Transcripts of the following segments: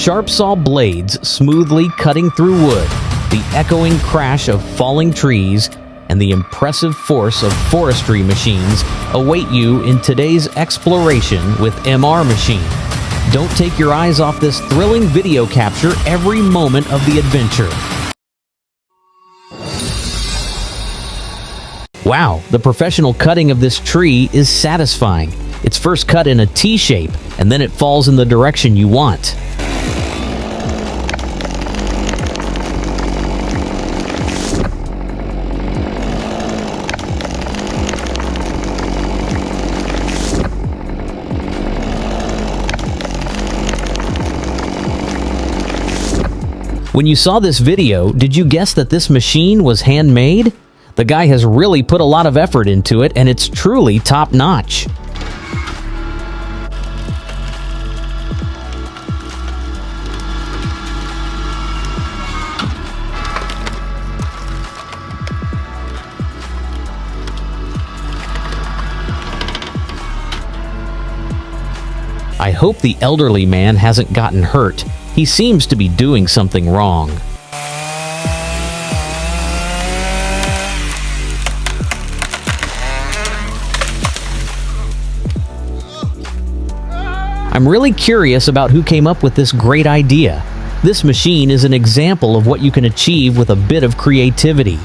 Sharp saw blades smoothly cutting through wood, the echoing crash of falling trees, and the impressive force of forestry machines await you in today's exploration with MR Machine. Don't take your eyes off this thrilling video capture every moment of the adventure. Wow, the professional cutting of this tree is satisfying. It's first cut in a T shape, and then it falls in the direction you want. When you saw this video, did you guess that this machine was handmade? The guy has really put a lot of effort into it, and it's truly top-notch. I hope the elderly man hasn't gotten hurt. He seems to be doing something wrong. I'm really curious about who came up with this great idea. This machine is an example of what you can achieve with a bit of creativity.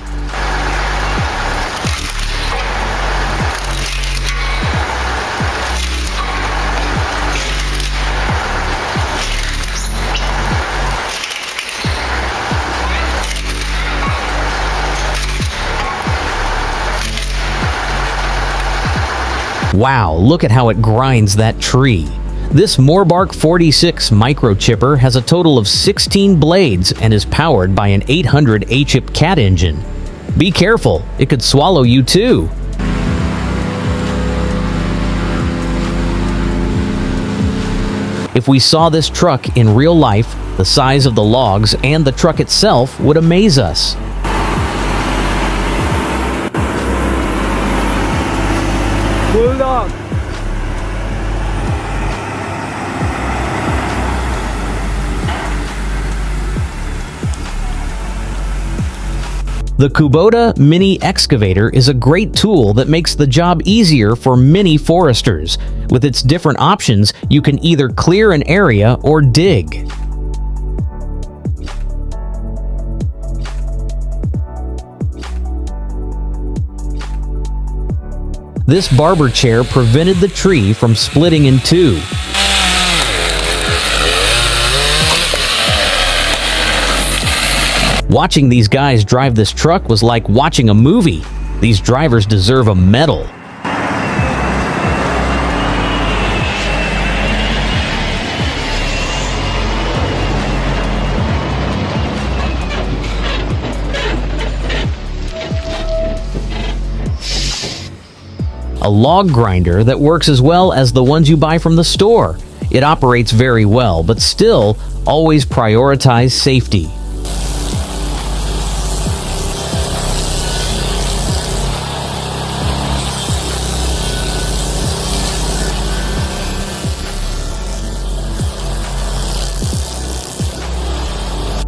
Wow, look at how it grinds that tree. This Moorbark 46 microchipper has a total of 16 blades and is powered by an 800 A-chip cat engine. Be careful, it could swallow you too. If we saw this truck in real life, the size of the logs and the truck itself would amaze us. Bulldog. The Kubota Mini Excavator is a great tool that makes the job easier for many foresters. With its different options, you can either clear an area or dig. This barber chair prevented the tree from splitting in two. Watching these guys drive this truck was like watching a movie. These drivers deserve a medal. A log grinder that works as well as the ones you buy from the store. It operates very well, but still, always prioritize safety.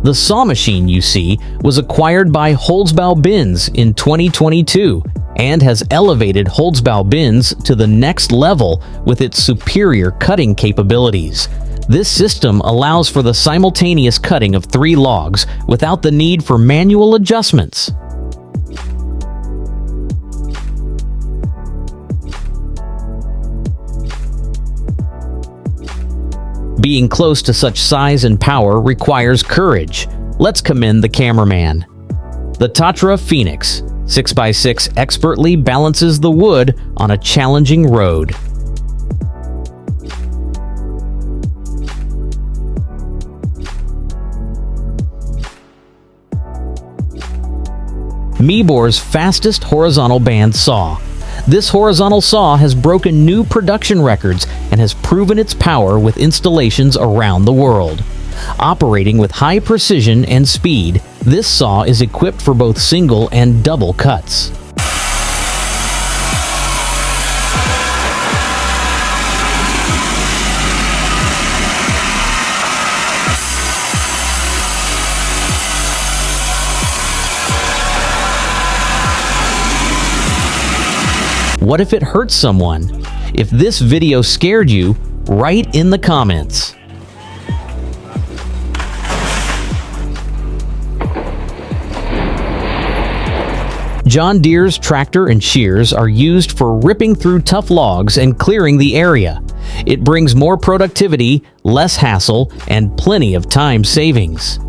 The saw machine you see was acquired by Holzbau Bins in 2022 and has elevated Holzbau Bins to the next level with its superior cutting capabilities. This system allows for the simultaneous cutting of 3 logs without the need for manual adjustments. Being close to such size and power requires courage. Let's commend the cameraman. The Tatra Phoenix 6x6 expertly balances the wood on a challenging road. Meebor's fastest horizontal band saw. This horizontal saw has broken new production records and has proven its power with installations around the world. Operating with high precision and speed, this saw is equipped for both single and double cuts. What if it hurts someone? If this video scared you, write in the comments. John Deere's tractor and shears are used for ripping through tough logs and clearing the area. It brings more productivity, less hassle, and plenty of time savings.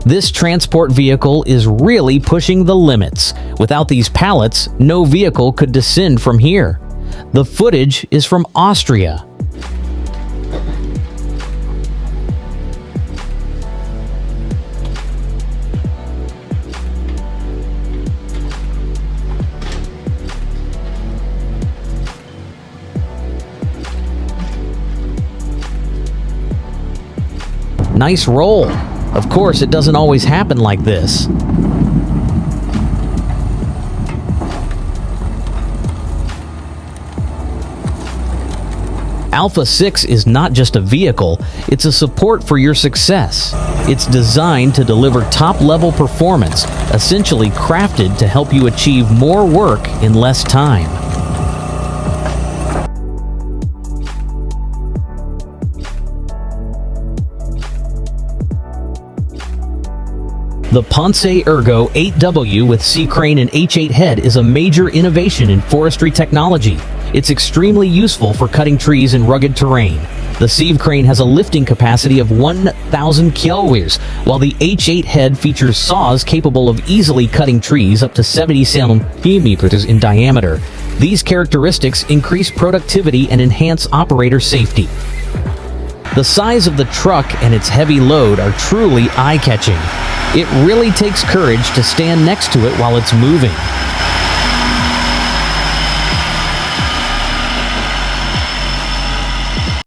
This transport vehicle is really pushing the limits. Without these pallets, no vehicle could descend from here. The footage is from Austria. Nice roll. Of course, it doesn't always happen like this. Alpha 6 is not just a vehicle, it's a support for your success. It's designed to deliver top-level performance, essentially crafted to help you achieve more work in less time. The Ponce Ergo 8W with C crane and H8 head is a major innovation in forestry technology. It's extremely useful for cutting trees in rugged terrain. The sieve crane has a lifting capacity of 1,000 kilograms, while the H8 head features saws capable of easily cutting trees up to 70 centimeters in diameter. These characteristics increase productivity and enhance operator safety. The size of the truck and its heavy load are truly eye-catching. It really takes courage to stand next to it while it's moving.